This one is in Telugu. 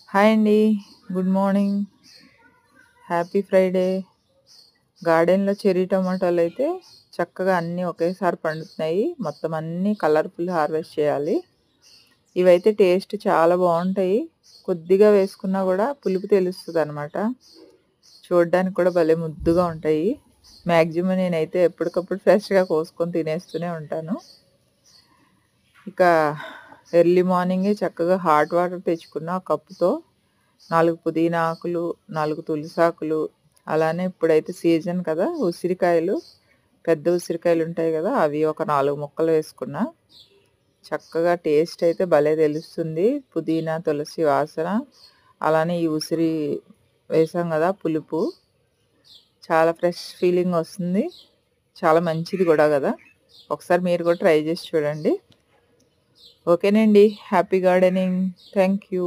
హాయ్ అండి. Good morning. Happy Friday. గార్డెన్‌లో చెర్రీ టమాటాలైతే చక్కగా అన్నీ ఒకేసారి పండుతున్నాయి. మొత్తం అన్నీ కలర్‌ఫుల్ హార్వెస్ట్ చేయాలి. ఇవైతే టేస్ట్ చాలా బావుంటాయి. కొద్దిగా వేసుకున్నా గూడా పులుపు తెలుస్తదనమాట. చూడ్డానికి కూడా భలే ముద్దుగా ఉంటాయి. మాక్సిమం నేనైతే ఎప్పటికప్పుడు ఫ్రెష్‌గా కోసుకొని తినేస్తూనే ఉంటాను. ఇక ఎర్లీ మార్నింగే చక్కగా హాట్ వాటర్ తెచ్చుకున్న ఒక కప్పుతో 4 పుదీనా ఆకులు, 4 తులసాకులు, అలానే ఇప్పుడైతే సీజన్ కదా! ఉసిరికాయలు, పెద్ద ఉసిరికాయలుంటాయి గదా! అవి ఒక 4 ముక్కలు వేసుకున్నా. చక్కగా టేస్ట్ అయితే భలే తెలుస్తుంది. పుదీనా, తులసి వాసన, అలానే ఈ ఉసిరి వేసాం గదా! పులుపు. చాలా ఫ్రెష్ ఫీలింగొస్తుంది. చాలా మంచిది గూడా గదా! ఒకసారి మీరు కూడా ట్రై చేసి చూడండి. ఓకేనండి. Happy gardening. Thank you.